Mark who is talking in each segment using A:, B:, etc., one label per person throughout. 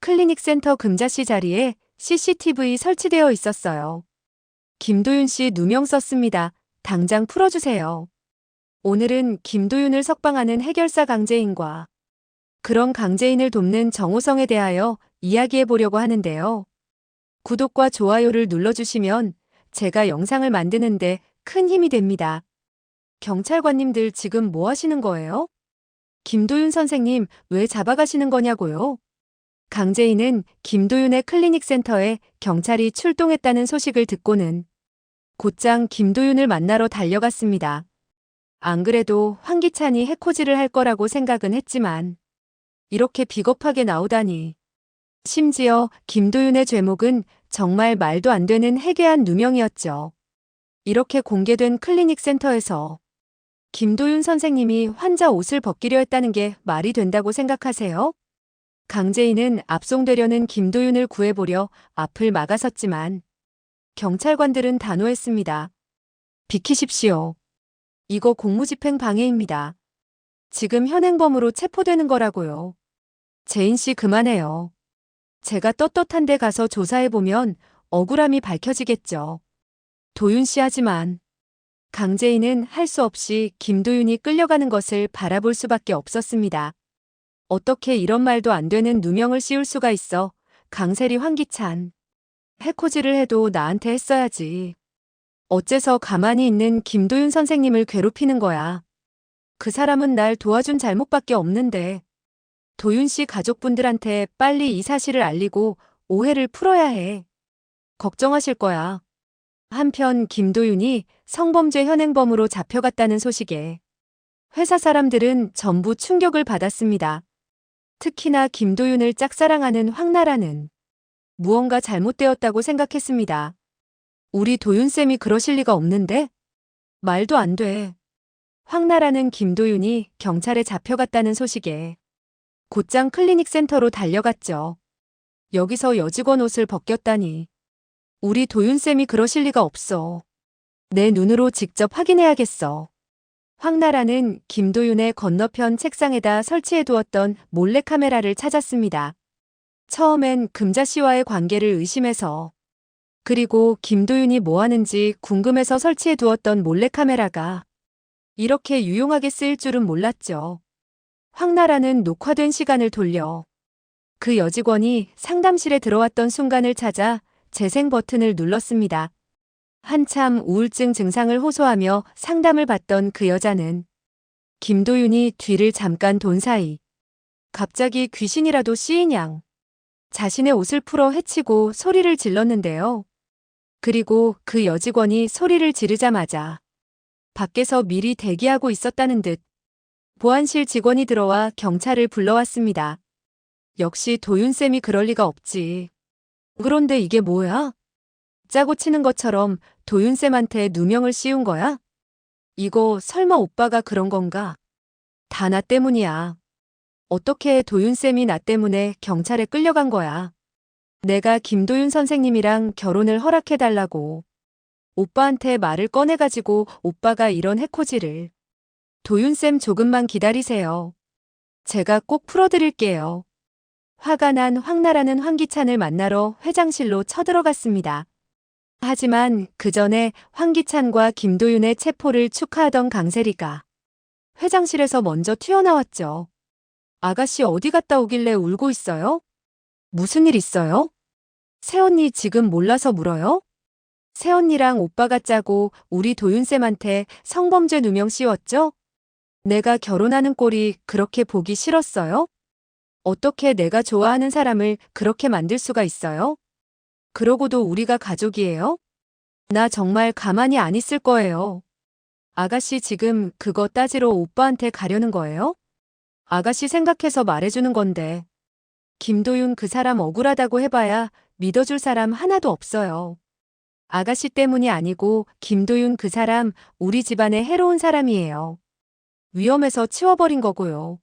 A: 클리닉 센터 금자씨 자리에 CCTV 설치되어 있었어요. 김도윤 씨 누명 썼습니다. 당장 풀어주세요. 오늘은 김도윤을 석방하는 해결사 강재인과 그런 강재인을 돕는 정호성에 대하여 이야기해 보려고 하는데요. 구독과 좋아요를 눌러주시면 제가 영상을 만드는데 큰 힘이 됩니다. 경찰관님들 지금 뭐 하시는 거예요? 김도윤 선생님 왜 잡아가시는 거냐고요? 강재인은 김도윤의 클리닉 센터에 경찰이 출동했다는 소식을 듣고는 곧장 김도윤을 만나러 달려갔습니다. 안 그래도 황기찬이 해코지를 할 거라고 생각은 했지만 이렇게 비겁하게 나오다니. 심지어 김도윤의 죄목은 정말 말도 안 되는 해괴한 누명이었죠. 이렇게 공개된 클리닉 센터에서 김도윤 선생님이 환자 옷을 벗기려 했다는 게 말이 된다고 생각하세요? 강재인은 압송되려는 김도윤을 구해보려 앞을 막아섰지만 경찰관들은 단호했습니다. 비키십시오. 이거 공무집행 방해입니다. 지금 현행범으로 체포되는 거라고요. 재인 씨 그만해요. 제가 떳떳한 데 가서 조사해보면 억울함이 밝혀지겠죠. 도윤 씨 하지만 강재인은 할 수 없이 김도윤이 끌려가는 것을 바라볼 수밖에 없었습니다. 어떻게 이런 말도 안 되는 누명을 씌울 수가 있어. 강세리 황기찬. 해코지를 해도 나한테 했어야지. 어째서 가만히 있는 김도윤 선생님을 괴롭히는 거야. 그 사람은 날 도와준 잘못밖에 없는데. 도윤 씨 가족분들한테 빨리 이 사실을 알리고 오해를 풀어야 해. 걱정하실 거야. 한편 김도윤이 성범죄 현행범으로 잡혀갔다는 소식에 회사 사람들은 전부 충격을 받았습니다. 특히나 김도윤을 짝사랑하는 황나라는 무언가 잘못되었다고 생각했습니다. 우리 도윤쌤이 그러실 리가 없는데? 말도 안 돼. 황나라는 김도윤이 경찰에 잡혀갔다는 소식에 곧장 클리닉 센터로 달려갔죠. 여기서 여직원 옷을 벗겼다니. 우리 도윤쌤이 그러실 리가 없어. 내 눈으로 직접 확인해야겠어. 황나라는 김도윤의 건너편 책상에다 설치해두었던 몰래카메라를 찾았습니다. 처음엔 금자씨와의 관계를 의심해서 그리고 김도윤이 뭐 하는지 궁금해서 설치해두었던 몰래카메라가 이렇게 유용하게 쓰일 줄은 몰랐죠. 황나라는 녹화된 시간을 돌려 그 여직원이 상담실에 들어왔던 순간을 찾아 재생 버튼을 눌렀습니다. 한참 우울증 증상을 호소하며 상담을 받던 그 여자는 김도윤이 뒤를 잠깐 돈 사이 갑자기 귀신이라도 씌인 양 자신의 옷을 풀어 헤치고 소리를 질렀는데요. 그리고 그 여직원이 소리를 지르자마자 밖에서 미리 대기하고 있었다는 듯 보안실 직원이 들어와 경찰을 불러왔습니다. 역시 도윤쌤이 그럴 리가 없지. 그런데 이게 뭐야? 짜고 치는 것처럼 도윤쌤한테 누명을 씌운 거야? 이거 설마 오빠가 그런 건가? 다 나 때문이야. 어떻게 도윤쌤이 나 때문에 경찰에 끌려간 거야? 내가 김도윤 선생님이랑 결혼을 허락해달라고 오빠한테 말을 꺼내가지고 오빠가 이런 해코지를. 도윤쌤 조금만 기다리세요. 제가 꼭 풀어드릴게요. 화가 난 황나라는 황기찬을 만나러 회장실로 쳐들어갔습니다. 하지만 그 전에 황기찬과 김도윤의 체포를 축하하던 강세리가 회장실에서 먼저 튀어나왔죠. 아가씨 어디 갔다 오길래 울고 있어요? 무슨 일 있어요? 새언니 지금 몰라서 물어요? 새언니랑 오빠가 짜고 우리 도윤쌤한테 성범죄 누명 씌웠죠? 내가 결혼하는 꼴이 그렇게 보기 싫었어요? 어떻게 내가 좋아하는 사람을 그렇게 만들 수가 있어요? 그러고도 우리가 가족이에요? 나 정말 가만히 안 있을 거예요. 아가씨 지금 그거 따지러 오빠한테 가려는 거예요? 아가씨 생각해서 말해주는 건데. 김도윤 그 사람 억울하다고 해봐야 믿어줄 사람 하나도 없어요. 아가씨 때문이 아니고 김도윤 그 사람 우리 집안에 해로운 사람이에요. 위험해서 치워버린 거고요.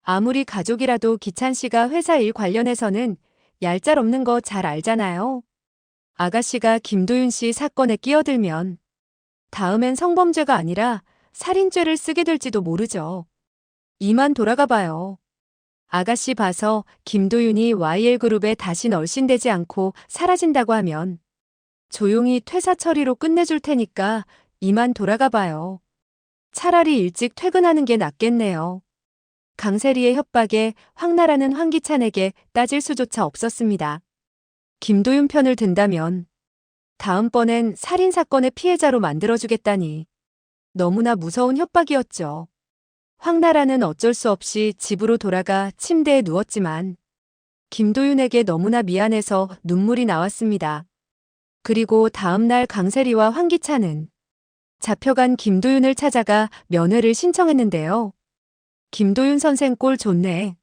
A: 아무리 가족이라도 기찬 씨가 회사 일 관련해서는 얄짤없는 거 잘 알잖아요. 아가씨가 김도윤 씨 사건에 끼어들면 다음엔 성범죄가 아니라 살인죄를 쓰게 될지도 모르죠. 이만 돌아가 봐요. 아가씨 봐서 김도윤이 YL그룹에 다시 널씬되지 않고 사라진다고 하면 조용히 퇴사 처리로 끝내줄 테니까 이만 돌아가 봐요. 차라리 일찍 퇴근하는 게 낫겠네요. 강세리의 협박에 황나라는 황기찬에게 따질 수조차 없었습니다. 김도윤 편을 든다면 다음번엔 살인사건의 피해자로 만들어주겠다니 너무나 무서운 협박이었죠. 황나라는 어쩔 수 없이 집으로 돌아가 침대에 누웠지만 김도윤에게 너무나 미안해서 눈물이 나왔습니다. 그리고 다음날 강세리와 황기찬은 잡혀간 김도윤을 찾아가 면회를 신청했는데요. 김도윤 선생 꼴 좋네.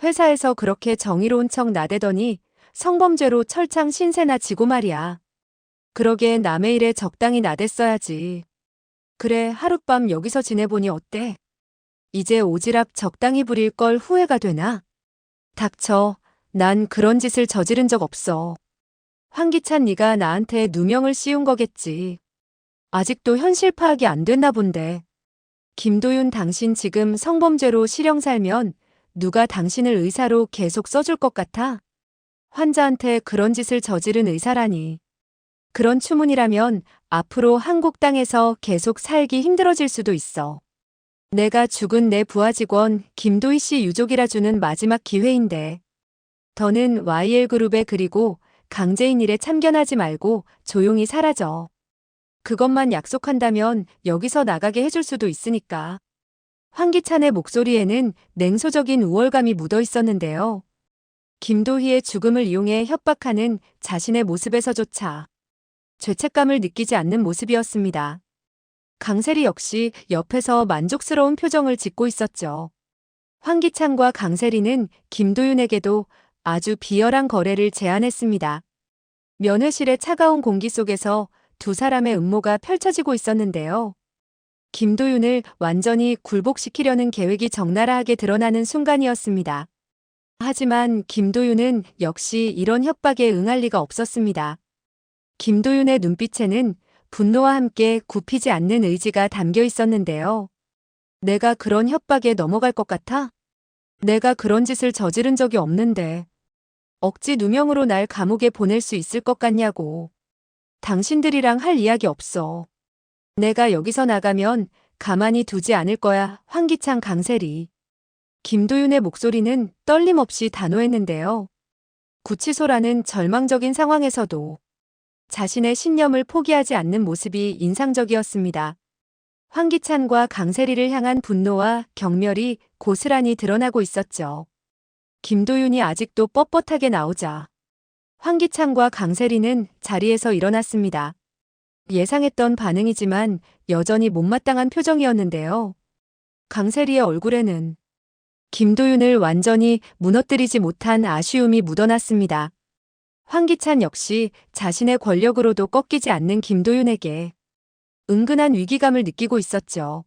A: 회사에서 그렇게 정의로운 척 나대더니 성범죄로 철창 신세나 지고 말이야. 그러게 남의 일에 적당히 나댔어야지. 그래, 하룻밤 여기서 지내보니 어때? 이제 오지랖 적당히 부릴 걸 후회가 되나? 닥쳐. 난 그런 짓을 저지른 적 없어. 황기찬 네가 나한테 누명을 씌운 거겠지. 아직도 현실 파악이 안 됐나 본데. 김도윤 당신 지금 성범죄로 실형 살면 누가 당신을 의사로 계속 써줄 것 같아? 환자한테 그런 짓을 저지른 의사라니. 그런 추문이라면 앞으로 한국 땅에서 계속 살기 힘들어질 수도 있어. 내가 죽은 내 부하 직원 김도희 씨 유족이라 주는 마지막 기회인데. 더는 YL그룹에 그리고 강제인 일에 참견하지 말고 조용히 사라져. 그것만 약속한다면 여기서 나가게 해줄 수도 있으니까. 황기찬의 목소리에는 냉소적인 우월감이 묻어 있었는데요. 김도희의 죽음을 이용해 협박하는 자신의 모습에서조차 죄책감을 느끼지 않는 모습이었습니다. 강세리 역시 옆에서 만족스러운 표정을 짓고 있었죠. 황기찬과 강세리는 김도윤에게도 아주 비열한 거래를 제안했습니다. 면회실의 차가운 공기 속에서 두 사람의 음모가 펼쳐지고 있었는데요. 김도윤을 완전히 굴복시키려는 계획이 적나라하게 드러나는 순간이었습니다. 하지만 김도윤은 역시 이런 협박에 응할 리가 없었습니다. 김도윤의 눈빛에는 분노와 함께 굽히지 않는 의지가 담겨 있었는데요. 내가 그런 협박에 넘어갈 것 같아? 내가 그런 짓을 저지른 적이 없는데 억지 누명으로 날 감옥에 보낼 수 있을 것 같냐고. 당신들이랑 할 이야기 없어. 내가 여기서 나가면 가만히 두지 않을 거야. 황기찬 강세리. 김도윤의 목소리는 떨림 없이 단호했는데요. 구치소라는 절망적인 상황에서도 자신의 신념을 포기하지 않는 모습이 인상적이었습니다. 황기찬과 강세리를 향한 분노와 경멸이 고스란히 드러나고 있었죠. 김도윤이 아직도 뻣뻣하게 나오자 황기찬과 강세리는 자리에서 일어났습니다. 예상했던 반응이지만 여전히 못마땅한 표정이었는데요. 강세리의 얼굴에는 김도윤을 완전히 무너뜨리지 못한 아쉬움이 묻어났습니다. 황기찬 역시 자신의 권력으로도 꺾이지 않는 김도윤에게 은근한 위기감을 느끼고 있었죠.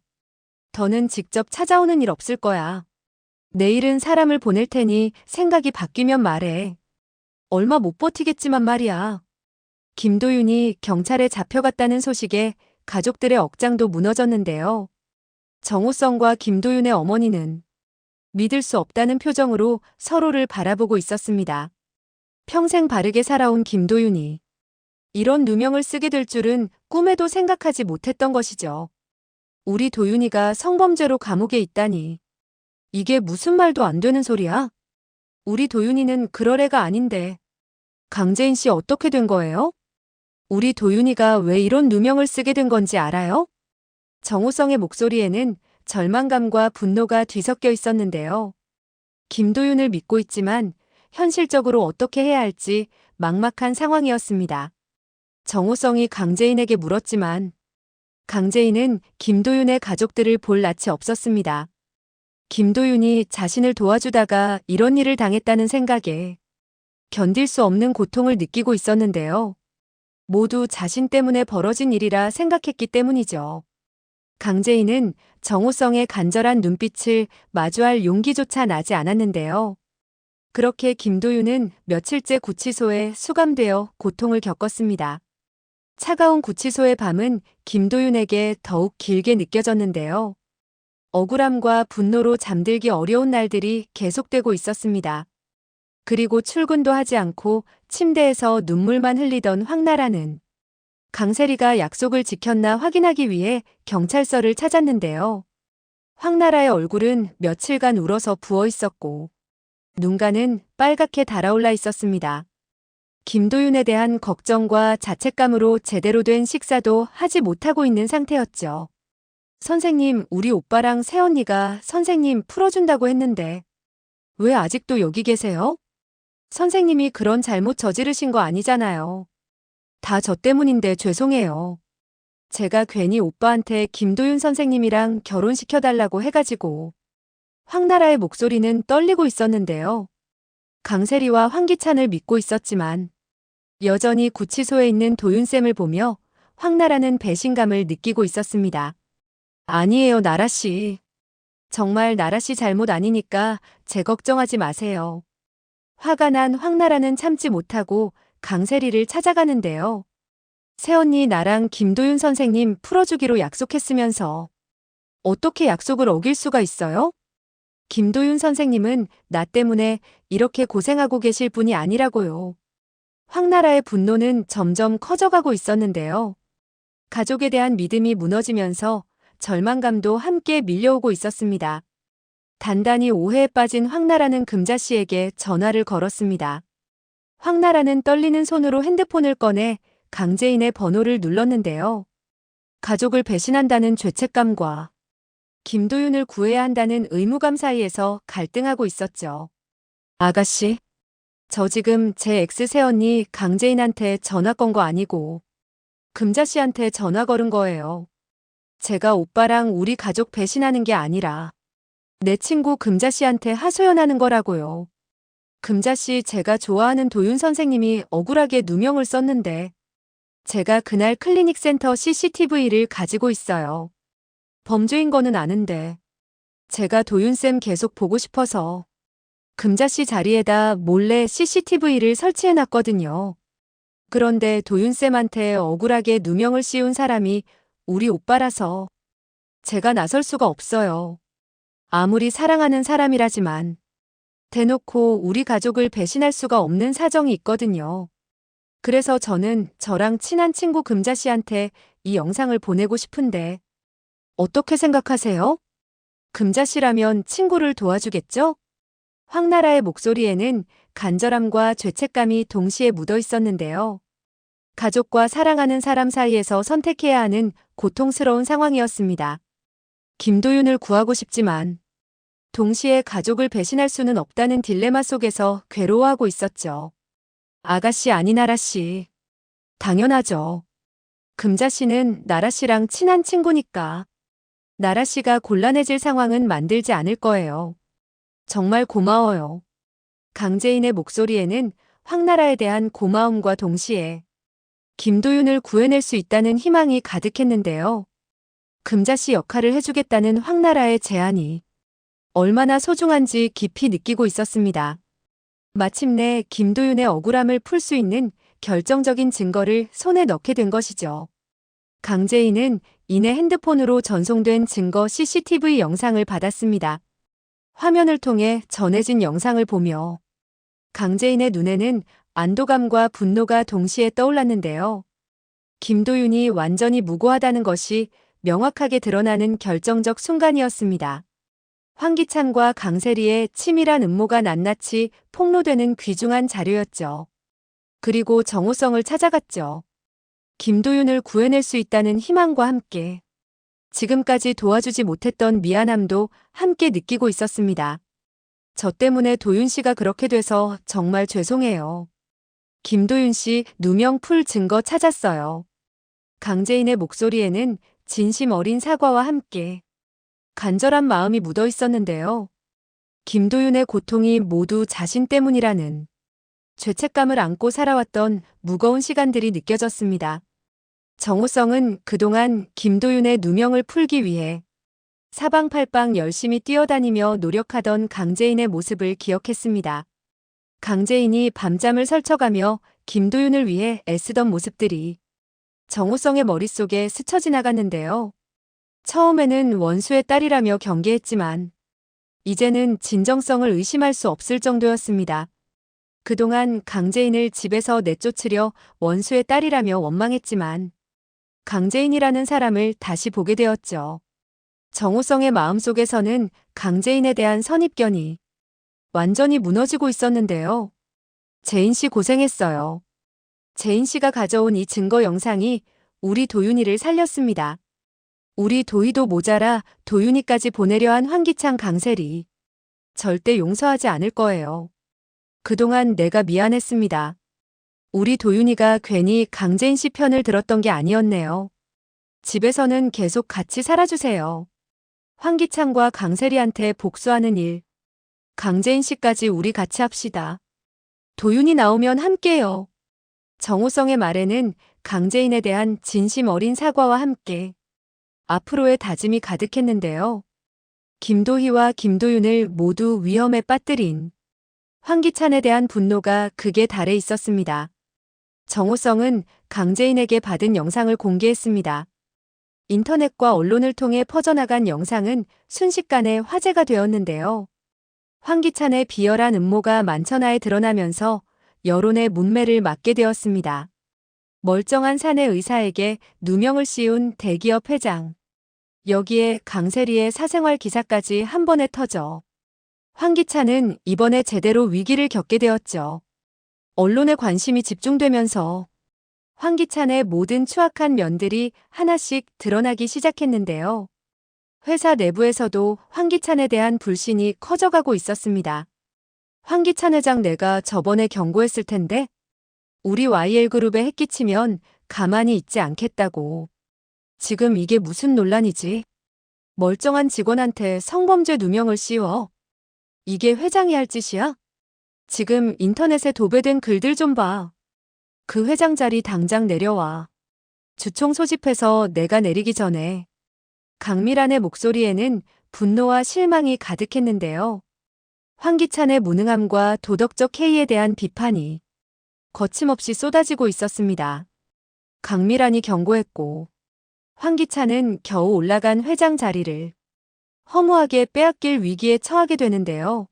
A: 더는 직접 찾아오는 일 없을 거야. 내일은 사람을 보낼 테니 생각이 바뀌면 말해. 얼마 못 버티겠지만 말이야. 김도윤이 경찰에 잡혀갔다는 소식에 가족들의 억장도 무너졌는데요. 정호성과 김도윤의 어머니는 믿을 수 없다는 표정으로 서로를 바라보고 있었습니다. 평생 바르게 살아온 김도윤이 이런 누명을 쓰게 될 줄은 꿈에도 생각하지 못했던 것이죠. 우리 도윤이가 성범죄로 감옥에 있다니. 이게 무슨 말도 안 되는 소리야? 우리 도윤이는 그럴 애가 아닌데. 강재인 씨 어떻게 된 거예요? 우리 도윤이가 왜 이런 누명을 쓰게 된 건지 알아요? 정호성의 목소리에는 절망감과 분노가 뒤섞여 있었는데요. 김도윤을 믿고 있지만 현실적으로 어떻게 해야 할지 막막한 상황이었습니다. 정호성이 강재인에게 물었지만 강재인은 김도윤의 가족들을 볼 낯이 없었습니다. 김도윤이 자신을 도와주다가 이런 일을 당했다는 생각에 견딜 수 없는 고통을 느끼고 있었는데요. 모두 자신 때문에 벌어진 일이라 생각했기 때문이죠. 강재인은 정호성의 간절한 눈빛을 마주할 용기조차 나지 않았는데요. 그렇게 김도윤은 며칠째 구치소에 수감되어 고통을 겪었습니다. 차가운 구치소의 밤은 김도윤에게 더욱 길게 느껴졌는데요. 억울함과 분노로 잠들기 어려운 날들이 계속되고 있었습니다. 그리고 출근도 하지 않고 침대에서 눈물만 흘리던 황나라는 강세리가 약속을 지켰나 확인하기 위해 경찰서를 찾았는데요. 황나라의 얼굴은 며칠간 울어서 부어 있었고 눈가는 빨갛게 달아올라 있었습니다. 김도윤에 대한 걱정과 자책감으로 제대로 된 식사도 하지 못하고 있는 상태였죠. 선생님, 우리 오빠랑 새언니가 선생님 풀어준다고 했는데 왜 아직도 여기 계세요? 선생님이 그런 잘못 저지르신 거 아니잖아요. 다 저 때문인데 죄송해요. 제가 괜히 오빠한테 김도윤 선생님이랑 결혼시켜달라고 해가지고. 황나라의 목소리는 떨리고 있었는데요. 강세리와 황기찬을 믿고 있었지만 여전히 구치소에 있는 도윤쌤을 보며 황나라는 배신감을 느끼고 있었습니다. 아니에요, 나라씨. 정말 나라씨 잘못 아니니까 제 걱정하지 마세요. 화가 난 황나라는 참지 못하고 강세리를 찾아가는데요. 새언니, 나랑 김도윤 선생님 풀어주기로 약속했으면서 어떻게 약속을 어길 수가 있어요? 김도윤 선생님은 나 때문에 이렇게 고생하고 계실 분이 아니라고요. 황나라의 분노는 점점 커져가고 있었는데요. 가족에 대한 믿음이 무너지면서 절망감도 함께 밀려오고 있었습니다. 단단히 오해에 빠진 황나라는 금자씨에게 전화를 걸었습니다. 황나라는 떨리는 손으로 핸드폰을 꺼내 강재인의 번호를 눌렀는데요. 가족을 배신한다는 죄책감과 김도윤을 구해야 한다는 의무감 사이에서 갈등하고 있었죠. 아가씨, 저 지금 제 엑스 새언니 강재인한테 전화 건 거 아니고 금자씨한테 전화 걸은 거예요. 제가 오빠랑 우리 가족 배신하는 게 아니라 내 친구 금자씨한테 하소연하는 거라고요. 금자씨, 제가 좋아하는 도윤 선생님이 억울하게 누명을 썼는데 제가 그날 클리닉 센터 CCTV를 가지고 있어요. 범죄인 거는 아는데 제가 도윤쌤 계속 보고 싶어서 금자씨 자리에다 몰래 CCTV를 설치해놨거든요. 그런데 도윤쌤한테 억울하게 누명을 씌운 사람이 우리 오빠라서 제가 나설 수가 없어요. 아무리 사랑하는 사람이라지만 대놓고 우리 가족을 배신할 수가 없는 사정이 있거든요. 그래서 저는 저랑 친한 친구 금자씨한테 이 영상을 보내고 싶은데 어떻게 생각하세요? 금자씨라면 친구를 도와주겠죠? 황나라의 목소리에는 간절함과 죄책감이 동시에 묻어 있었는데요. 가족과 사랑하는 사람 사이에서 선택해야 하는 고통스러운 상황이었습니다. 김도윤을 구하고 싶지만 동시에 가족을 배신할 수는 없다는 딜레마 속에서 괴로워하고 있었죠. 아가씨, 아니 나라씨. 당연하죠. 금자씨는 나라씨랑 친한 친구니까 나라씨가 곤란해질 상황은 만들지 않을 거예요. 정말 고마워요. 강재인의 목소리에는 황나라에 대한 고마움과 동시에 김도윤을 구해낼 수 있다는 희망이 가득했는데요. 금자씨 역할을 해주겠다는 황나라의 제안이 얼마나 소중한지 깊이 느끼고 있었습니다. 마침내 김도윤의 억울함을 풀 수 있는 결정적인 증거를 손에 넣게 된 것이죠. 강재인은 이내 핸드폰으로 전송된 증거 CCTV 영상을 받았습니다. 화면을 통해 전해진 영상을 보며 강재인의 눈에는 안도감과 분노가 동시에 떠올랐는데요. 김도윤이 완전히 무고하다는 것이 명확하게 드러나는 결정적 순간이었습니다. 황기찬과 강세리의 치밀한 음모가 낱낱이 폭로되는 귀중한 자료였죠. 그리고 정호성을 찾아갔죠. 김도윤을 구해낼 수 있다는 희망과 함께 지금까지 도와주지 못했던 미안함도 함께 느끼고 있었습니다. 저 때문에 도윤 씨가 그렇게 돼서 정말 죄송해요. 김도윤 씨 누명 풀 증거 찾았어요. 강재인의 목소리에는 진심 어린 사과와 함께 간절한 마음이 묻어 있었는데요. 김도윤의 고통이 모두 자신 때문이라는 죄책감을 안고 살아왔던 무거운 시간들이 느껴졌습니다. 정호성은 그동안 김도윤의 누명을 풀기 위해 사방팔방 열심히 뛰어다니며 노력하던 강재인의 모습을 기억했습니다. 강재인이 밤잠을 설쳐가며 김도윤을 위해 애쓰던 모습들이 정호성의 머릿속에 스쳐 지나갔는데요. 처음에는 원수의 딸이라며 경계했지만 이제는 진정성을 의심할 수 없을 정도였습니다. 그동안 강재인을 집에서 내쫓으려 원수의 딸이라며 원망했지만 강재인이라는 사람을 다시 보게 되었죠. 정호성의 마음속에서는 강재인에 대한 선입견이 완전히 무너지고 있었는데요. 재인 씨 고생했어요. 재인 씨가 가져온 이 증거 영상이 우리 도윤이를 살렸습니다. 우리 도희도 모자라 도윤이까지 보내려 한 황기찬 강세리. 절대 용서하지 않을 거예요. 그동안 내가 미안했습니다. 우리 도윤이가 괜히 강재인 씨 편을 들었던 게 아니었네요. 집에서는 계속 같이 살아주세요. 황기찬과 강세리한테 복수하는 일. 강재인 씨까지 우리 같이 합시다. 도윤이 나오면 함께요. 정호성의 말에는 강재인에 대한 진심 어린 사과와 함께 앞으로의 다짐이 가득했는데요. 김도희와 김도윤을 모두 위험에 빠뜨린 황기찬에 대한 분노가 극에 달해 있었습니다. 정호성은 강재인에게 받은 영상을 공개했습니다. 인터넷과 언론을 통해 퍼져나간 영상은 순식간에 화제가 되었는데요. 황기찬의 비열한 음모가 만천하에 드러나면서 여론의 문매를 맞게 되었습니다. 멀쩡한 사내 의사에게 누명을 씌운 대기업 회장. 여기에 강세리의 사생활 기사까지 한 번에 터져 황기찬은 이번에 제대로 위기를 겪게 되었죠. 언론의 관심이 집중되면서 황기찬의 모든 추악한 면들이 하나씩 드러나기 시작했는데요. 회사 내부에서도 황기찬에 대한 불신이 커져가고 있었습니다. 황기찬 회장 내가 저번에 경고했을 텐데 우리 YL그룹에 해끼치면 가만히 있지 않겠다고. 지금 이게 무슨 논란이지? 멀쩡한 직원한테 성범죄 누명을 씌워. 이게 회장이 할 짓이야? 지금 인터넷에 도배된 글들 좀 봐. 그 회장 자리 당장 내려와. 주총 소집해서 내가 내리기 전에. 강미란의 목소리에는 분노와 실망이 가득했는데요. 황기찬의 무능함과 도덕적 해이에 대한 비판이 거침없이 쏟아지고 있었습니다. 강미란이 경고했고 황기찬은 겨우 올라간 회장 자리를 허무하게 빼앗길 위기에 처하게 되는데요.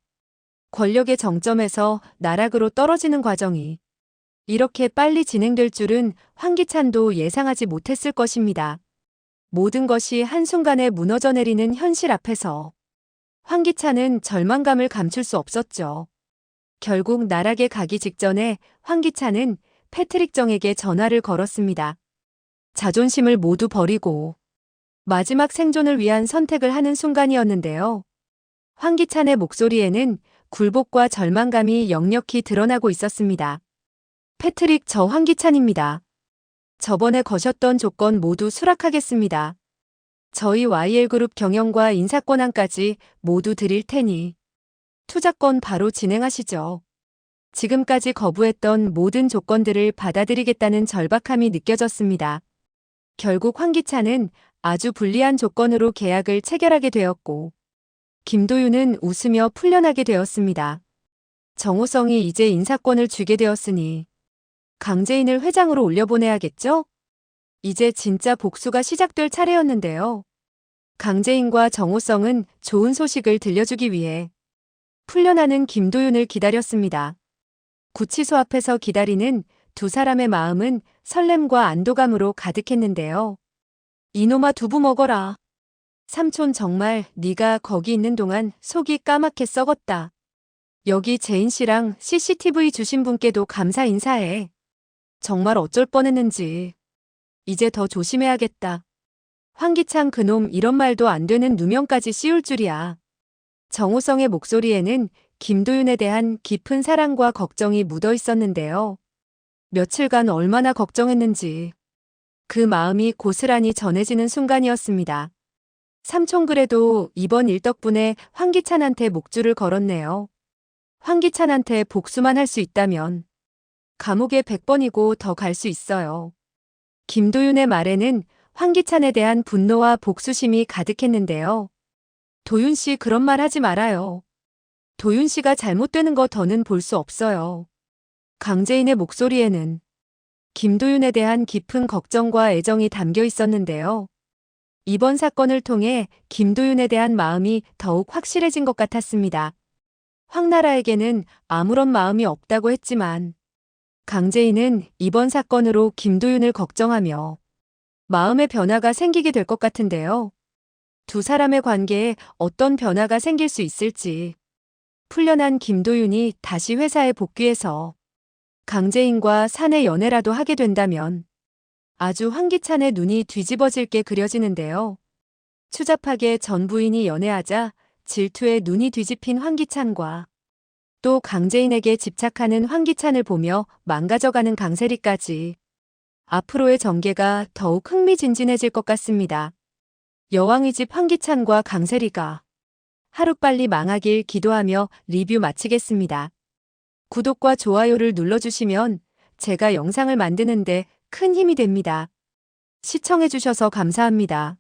A: 권력의 정점에서 나락으로 떨어지는 과정이 이렇게 빨리 진행될 줄은 황기찬도 예상하지 못했을 것입니다. 모든 것이 한순간에 무너져 내리는 현실 앞에서 황기찬은 절망감을 감출 수 없었죠. 결국 나락에 가기 직전에 황기찬은 패트릭 정에게 전화를 걸었습니다. 자존심을 모두 버리고 마지막 생존을 위한 선택을 하는 순간이었는데요. 황기찬의 목소리에는 굴복과 절망감이 역력히 드러나고 있었습니다. 패트릭, 저 황기찬입니다. 저번에 거셨던 조건 모두 수락하겠습니다. 저희 YL그룹 경영과 인사권한까지 모두 드릴 테니 투자권 바로 진행하시죠. 지금까지 거부했던 모든 조건들을 받아들이겠다는 절박함이 느껴졌습니다. 결국 황기찬은 아주 불리한 조건으로 계약을 체결하게 되었고 김도윤은 웃으며 풀려나게 되었습니다. 정호성이 이제 인사권을 주게 되었으니 강재인을 회장으로 올려보내야겠죠? 이제 진짜 복수가 시작될 차례였는데요. 강재인과 정호성은 좋은 소식을 들려주기 위해 풀려나는 김도윤을 기다렸습니다. 구치소 앞에서 기다리는 두 사람의 마음은 설렘과 안도감으로 가득했는데요. 이놈아 두부 먹어라. 삼촌 정말 네가 거기 있는 동안 속이 까맣게 썩었다. 여기 재인 씨랑 CCTV 주신 분께도 감사 인사해. 정말 어쩔 뻔했는지. 이제 더 조심해야겠다. 황기찬 그놈 이런 말도 안 되는 누명까지 씌울 줄이야. 정호성의 목소리에는 김도윤에 대한 깊은 사랑과 걱정이 묻어 있었는데요. 며칠간 얼마나 걱정했는지 그 마음이 고스란히 전해지는 순간이었습니다. 삼촌 그래도 이번 일 덕분에 황기찬한테 목줄을 걸었네요. 황기찬한테 복수만 할 수 있다면 감옥에 100번이고 더 갈 수 있어요. 김도윤의 말에는 황기찬에 대한 분노와 복수심이 가득했는데요. 도윤 씨 그런 말 하지 말아요. 도윤 씨가 잘못되는 거 더는 볼 수 없어요. 강재인의 목소리에는 김도윤에 대한 깊은 걱정과 애정이 담겨 있었는데요. 이번 사건을 통해 김도윤에 대한 마음이 더욱 확실해진 것 같았습니다. 황나라에게는 아무런 마음이 없다고 했지만 강재인은 이번 사건으로 김도윤을 걱정하며 마음의 변화가 생기게 될 것 같은데요. 두 사람의 관계에 어떤 변화가 생길 수 있을지. 풀려난 김도윤이 다시 회사에 복귀해서 강재인과 사내 연애라도 하게 된다면 아주 황기찬의 눈이 뒤집어질 게 그려지는데요. 추잡하게 전 부인이 연애하자 질투에 눈이 뒤집힌 황기찬과 또 강재인에게 집착하는 황기찬을 보며 망가져가는 강세리까지 앞으로의 전개가 더욱 흥미진진해질 것 같습니다. 여왕의 집 황기찬과 강세리가 하루빨리 망하길 기도하며 리뷰 마치겠습니다. 구독과 좋아요를 눌러주시면 제가 영상을 만드는데 큰 힘이 됩니다. 시청해주셔서 감사합니다.